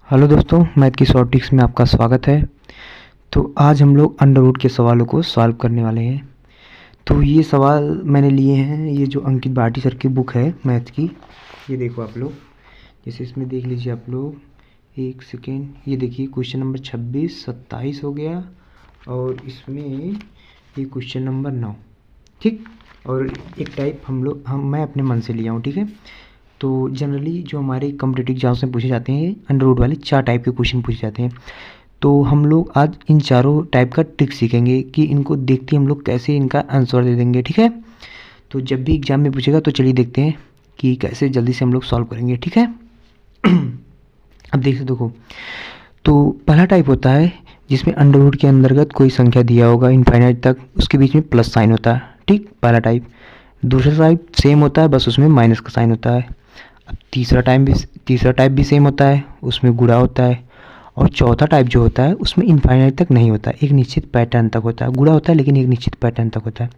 Hello दोस्तों, math की short tricks में आपका स्वागत है। तो आज हम लोग अंडर रूट के सवालों को सॉल्व करने वाले हैं। तो ये सवाल मैंने लिए हैं, ये जो अंकित भाटी सर की बुक है मैथ की, ये देखो आप लोग, जैसे इसमें देख लीजिए आप लोग, एक सेकेंड, ये देखिए क्वेश्चन नंबर 26, 27 हो गया और इसमें ये क्वेश्चन नंबर 9, ठीक। और एक टाइप मैं अपने मन से लिया हूँ, ठीक है। तो जनरली जो हमारे कॉम्पिटिटिव एग्जाम्स में पूछे जाते हैं अंडर रूट वाले 4 टाइप के क्वेश्चन पूछे जाते हैं। तो हम लोग आज इन चारों टाइप का ट्रिक सीखेंगे कि इनको देखते हम लोग कैसे इनका आंसर दे देंगे, ठीक है। तो जब भी एग्जाम में पूछेगा तो चलिए देखते हैं कि कैसे जल्दी से हम लोग सॉल्व करेंगे, ठीक है। अब देखो, तो पहला टाइप होता है जिसमें अंडर रूट के अंतर्गत कोई संख्या दिया होगा इनफाइनाइट तक, उसके बीच में प्लस साइन होता है, ठीक, पहला टाइप। दूसरा टाइप सेम होता है, बस उसमें माइनस का साइन होता है। अब तीसरा टाइप भी सेम होता है, उसमें गुणा होता है। और चौथा टाइप जो होता है उसमें इनफाइनाइट तक नहीं होता है, एक निश्चित पैटर्न तक होता है, गुणा होता है लेकिन एक निश्चित पैटर्न तक होता है।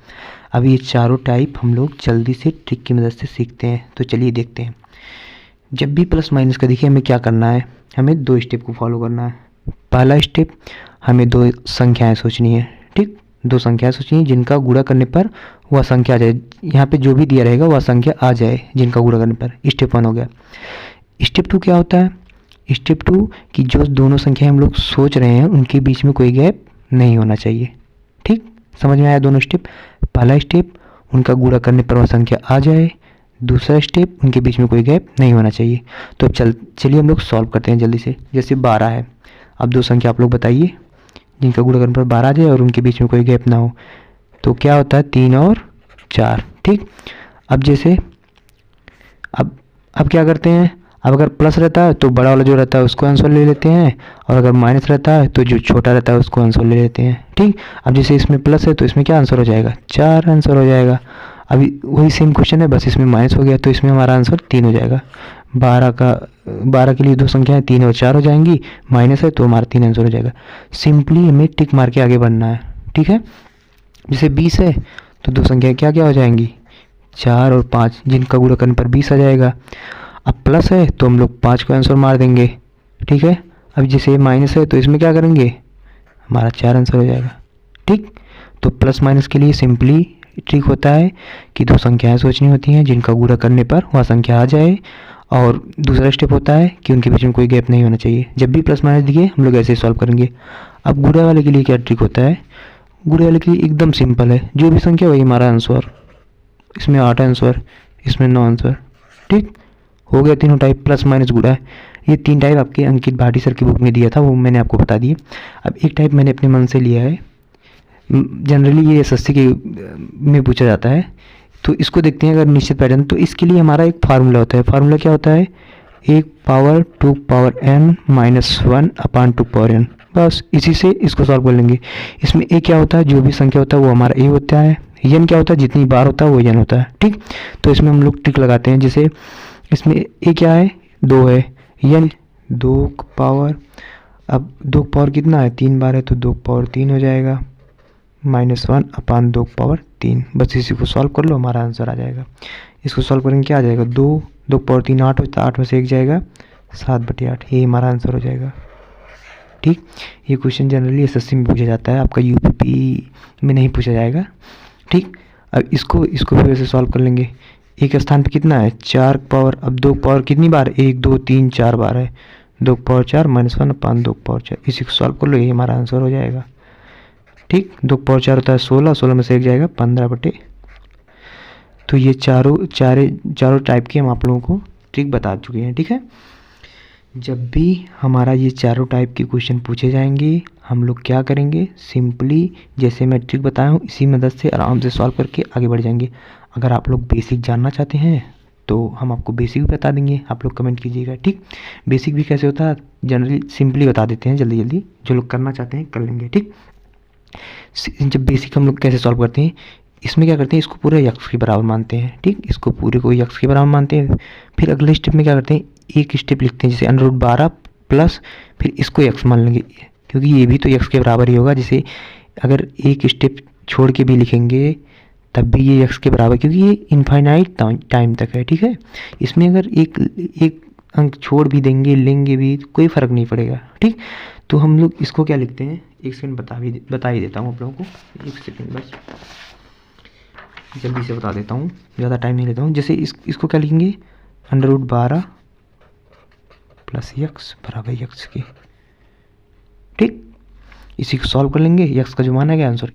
अब ये चारों टाइप हम लोग जल्दी से ट्रिक की मदद से सीखते हैं, तो चलिए देखते हैं। जब भी प्लस माइनस का दिखे हमें क्या करना है, हमें 2 स्टेप को फॉलो करना है। पहला स्टेप, हमें 2 संख्याएं सोचनी है, ठीक, 2 संख्याएं सोचनी है जिनका गुणा करने पर वह संख्या आ जाए, यहाँ पे जो भी दिया रहेगा वह संख्या आ जाए जिनका गुणा करने पर। स्टेप 1 हो गया। स्टेप 2 क्या होता है? स्टेप 2 कि जो दोनों संख्याएं हम लोग सोच रहे हैं उनके बीच में कोई गैप नहीं होना चाहिए, ठीक। समझ में आया दोनों स्टेप? पहला स्टेप, उनका गुणा करने पर वह संख्या आ जाए। दूसरा स्टेप, उनके बीच में कोई गैप नहीं होना चाहिए। तो चलिए हम लोग सॉल्व करते हैं जल्दी से। जैसे 12 है, अब 2 संख्या आप लोग बताइए जिनका गुणा करने पर 12 आ जाए और उनके बीच में कोई गैप ना हो, तो क्या होता है? 3 और 4, ठीक। अब जैसे अब क्या करते हैं, अब अगर प्लस रहता है तो बड़ा वाला जो रहता है उसको आंसर ले लेते हैं, और अगर माइनस रहता है तो जो छोटा रहता है उसको आंसर ले लेते हैं, ठीक। अब जैसे इसमें प्लस है तो इसमें क्या आंसर हो जाएगा? 4 आंसर हो जाएगा। अभी वही सेम क्वेश्चन है, बस इसमें माइनस हो गया तो इसमें हमारा आंसर 3 हो जाएगा। 12 के लिए 2 संख्याएं 3 और 4 हो जाएंगी, माइनस है तो हमारा 3 आंसर हो जाएगा। सिंपली हमें टिक मार के आगे बढ़ना है, ठीक है। जैसे 20 है तो 2 संख्याएं क्या क्या हो जाएंगी? 4 और 5, जिनका गुणा करने पर 20 आ जाएगा। अब प्लस है तो हम लोग 5 को आंसर मार देंगे, ठीक है। अब जैसे माइनस है तो इसमें क्या करेंगे? हमारा 4 आंसर हो जाएगा, ठीक। तो प्लस माइनस के लिए सिंपली ट्रिक होता है कि 2 संख्याएं सोचनी होती हैं जिनका गुणा करने पर वह संख्या आ जाए, और दूसरा स्टेप होता है कि उनके बीच में कोई गैप नहीं होना चाहिए। जब भी प्लस माइनस दिखे हम लोग ऐसे सॉल्व करेंगे। अब गुणा वाले के लिए क्या ट्रिक होता है? गुणा वाले के लिए एकदम सिंपल है, जो भी संख्या वही हमारा आंसर। इसमें 8 आंसर, इसमें 9 आंसर, ठीक। हो गया तीनों टाइप, प्लस माइनस गुणा है। ये 3 टाइप आपके अंकित भाटी सर की बुक में दिया था, वो मैंने आपको बता दिए। अब एक टाइप मैंने अपने मन से लिया है, जनरली ये एसएससी के में पूछा जाता है, तो इसको देखते हैं। अगर निश्चित पैटर्न, तो इसके लिए हमारा एक फार्मूला होता है। फार्मूला क्या होता है? 1 पावर 2 पावर n माइनस 1 अपान 2 पावर n, बस इसी से इसको सॉल्व कर लेंगे। इसमें a क्या होता है? जो भी संख्या होता है वो हमारा a होता है। n क्या होता है? जितनी बार होता है वो n होता है, ठीक। तो इसमें हम लोग ट्रिक लगाते हैं। जैसे इसमें a क्या है? 2 है, n 2 पावर, अब 2 पावर कितना है? 3 बार है तो 2 पावर 3 हो जाएगा, माइनस 1 अपान 2 पावर 3, बस इसी को सॉल्व कर लो, हमारा आंसर आ जाएगा। इसको सॉल्व करेंगे क्या आ जाएगा? 2 पावर 3 8 होता है, 8 में से 1 जाएगा, 7/8, ये हमारा आंसर हो जाएगा, ठीक। ये क्वेश्चन जनरली एसएससी में पूछा जाता है, आपका यूपीपी में नहीं पूछा जाएगा, ठीक। अब इसको फिर से सॉल्व कर लेंगे। एक स्थान पे कितना है? 4 पावर, अब 2 पावर कितनी बार? 1 2 3 4 बार है, 2 पावर 4 माइनस 1 अपान 2 पावर 4, इसी को सॉल्व कर लो, ये हमारा आंसर हो जाएगा, ठीक। 2 पावर 4 होता है 16, 16 में से 1 जाएगा 15/। तो ये चारों टाइप के हम आप लोगों को ट्रिक बता चुके हैं, ठीक है। जब भी हमारा ये चारों टाइप के क्वेश्चन पूछे जाएंगे हम लोग क्या करेंगे? सिंपली जैसे मैं ट्रिक बताया हूँ इसी मदद से आराम से सॉल्व करके आगे बढ़ जाएंगे। अगर आप लोग बेसिक जानना चाहते हैं तो हम आपको बेसिक भी बता देंगे, आप लोग कमेंट कीजिएगा, ठीक। बेसिक भी कैसे होता है जनरली सिंपली बता देते हैं, जल्दी जल्दी जो लोग करना चाहते हैं कर लेंगे, ठीक। जब बेसिक हम लोग कैसे सॉल्व करते हैं, इसमें क्या करते हैं? इसको पूरे यक्स के बराबर मानते हैं, ठीक। इसको पूरे को यक्स के बराबर मानते हैं। फिर अगले स्टेप में क्या करते हैं? एक स्टेप लिखते हैं, जैसे √12 प्लस, फिर इसको यक्स मान लेंगे क्योंकि ये भी तो यक्स के बराबर ही होगा। जैसे अगर एक स्टेप छोड़ के भी लिखेंगे तब भी ये यक्स के बराबर, क्योंकि ये इनफाइनाइट टाइम तक है, ठीक है। इसमें अगर एक अंक छोड़ भी देंगे, लेंगे भी, कोई फ़र्क नहीं पड़ेगा। ठीक, तो हम लोग इसको क्या लिखते हैं, एक सेकंड बता ही देता हूँ आप लोगों को, एक सेकंड बस जल्दी से बता देता हूँ, ज़्यादा टाइम नहीं लेता हूँ। जैसे इसको क्या लिखेंगे, √12 प्लस यक्स बराबर यक्स के। ठीक, इसी को सॉल्व कर लेंगे, यक्स का जो मान है आंसर